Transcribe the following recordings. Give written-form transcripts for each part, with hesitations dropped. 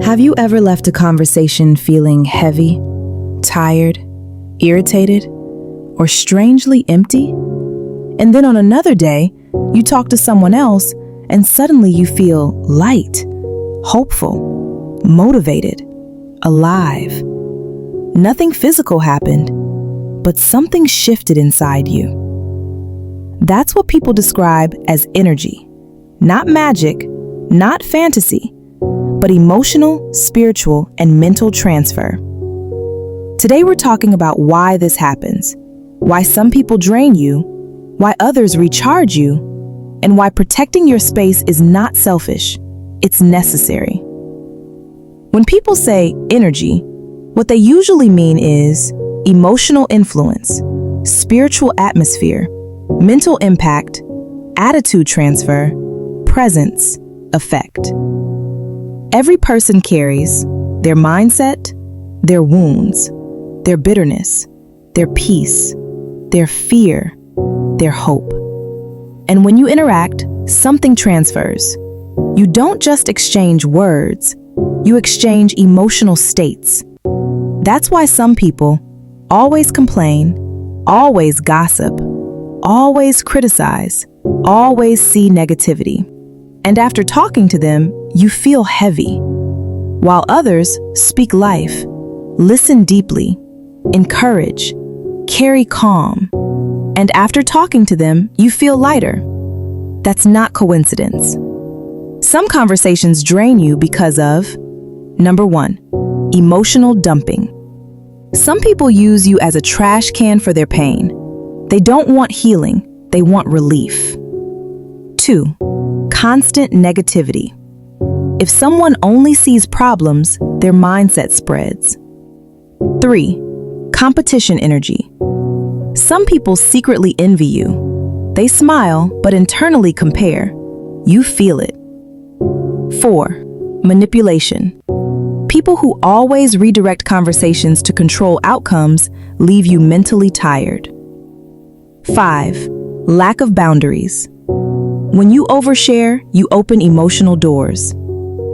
Have you ever left a conversation feeling heavy, tired, irritated, or strangely empty? And then on another day, you talk to someone else and suddenly you feel light, hopeful, motivated, alive. Nothing physical happened, but something shifted inside you. That's what people describe as energy. Not magic, not fantasy, but emotional, spiritual, and mental transfer. Today we're talking about why this happens, why some people drain you, why others recharge you, and why protecting your space is not selfish, it's necessary. When people say energy, what they usually mean is emotional influence, spiritual atmosphere, mental impact, attitude transfer, presence, effect. Every person carries their mindset, their wounds, their bitterness, their peace, their fear, their hope. And when you interact, something transfers. You don't just exchange words, you exchange emotional states. That's why some people always complain, always gossip, always criticize, always see negativity. And after talking to them, you feel heavy, while others speak life, listen deeply, encourage, carry calm. And after talking to them, you feel lighter. That's not coincidence. Some conversations drain you because of, number one, emotional dumping. Some people use you as a trash can for their pain. They don't want healing, they want relief. 2. Constant negativity. If someone only sees problems, their mindset spreads. 3. Competition energy. Some people secretly envy you. They smile, but internally compare. You feel it. 4. Manipulation. People who always redirect conversations to control outcomes leave you mentally tired. 5. Lack of boundaries. When you overshare, you open emotional doors.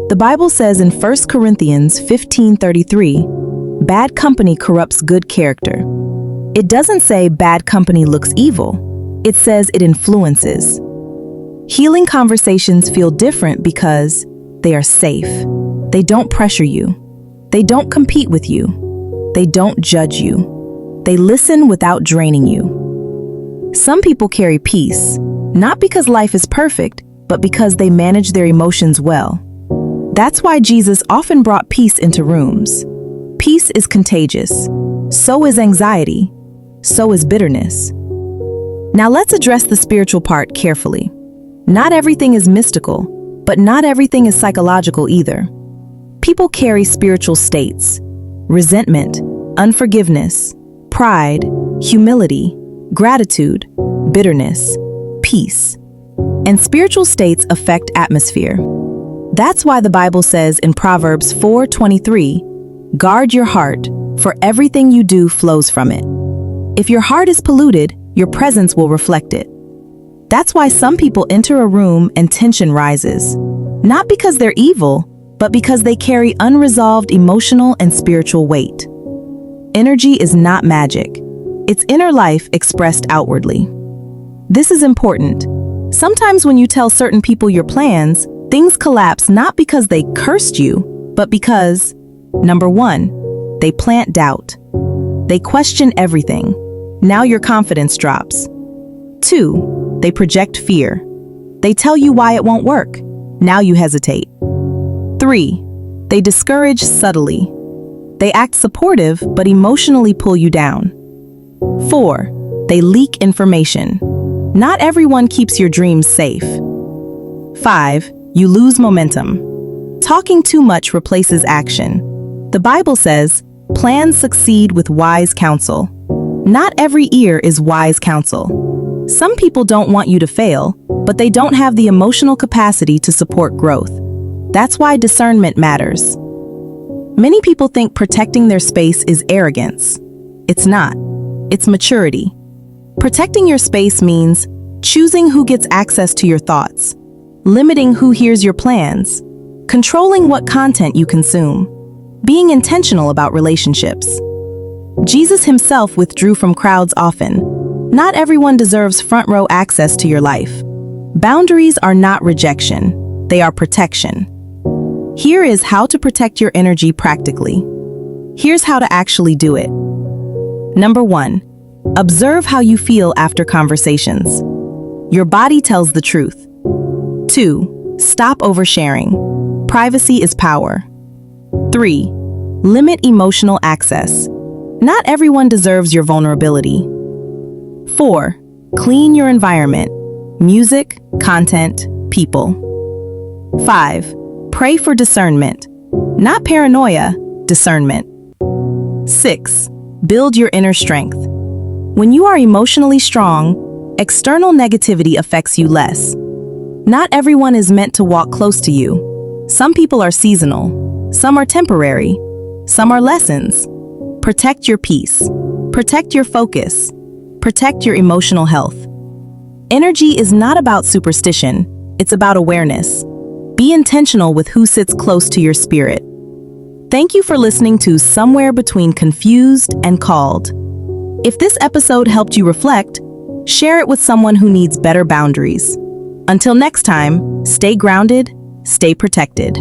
The Bible says in 1 Corinthians 15:33, bad company corrupts good character. It doesn't say bad company looks evil. It says it influences. Healing conversations feel different because they are safe. They don't pressure you. They don't compete with you. They don't judge you. They listen without draining you. Some people carry peace, not because life is perfect, but because they manage their emotions well. That's why Jesus often brought peace into rooms. Peace is contagious. So is anxiety. So is bitterness. Now let's address the spiritual part carefully. Not everything is mystical, but not everything is psychological either. People carry spiritual states: resentment, unforgiveness, pride, humility, gratitude, bitterness, peace. And spiritual states affect atmosphere. That's why the Bible says in Proverbs 4:23, guard your heart, for everything you do flows from it. If your heart is polluted, your presence will reflect it. That's why some people enter a room and tension rises. Not because they're evil, but because they carry unresolved emotional and spiritual weight. Energy is not magic. It's inner life expressed outwardly. This is important. Sometimes when you tell certain people your plans, things collapse not because they cursed you, but because, number one, they plant doubt. They question everything. Now your confidence drops. 2, they project fear. They tell you why it won't work. Now you hesitate. 3, they discourage subtly. They act supportive but emotionally pull you down. 4, they leak information. Not everyone keeps your dreams safe. 5, you lose momentum. Talking too much replaces action. The Bible says, plans succeed with wise counsel. Not every ear is wise counsel. Some people don't want you to fail, but they don't have the emotional capacity to support growth. That's why discernment matters. Many people think protecting their space is arrogance. It's not. It's maturity. Protecting your space means choosing who gets access to your thoughts, limiting who hears your plans, controlling what content you consume, being intentional about relationships. Jesus himself withdrew from crowds often. Not everyone deserves front row access to your life. Boundaries are not rejection, they are protection. Here is how to protect your energy practically. Here's how to actually do it. Number 1. Observe how you feel after conversations. Your body tells the truth. 2. Stop oversharing. Privacy is power. 3. Limit emotional access. Not everyone deserves your vulnerability. 4. Clean your environment. Music, content, people. 5. Pray for discernment. Not paranoia, discernment. 6. Build your inner strength. When you are emotionally strong, external negativity affects you less. Not everyone is meant to walk close to you. Some people are seasonal. Some are temporary. Some are lessons. Protect your peace. Protect your focus. Protect your emotional health. Energy is not about superstition. It's about awareness. Be intentional with who sits close to your spirit. Thank you for listening to Somewhere Between Confused and Called. If this episode helped you reflect, share it with someone who needs better boundaries. Until next time, stay grounded, stay protected.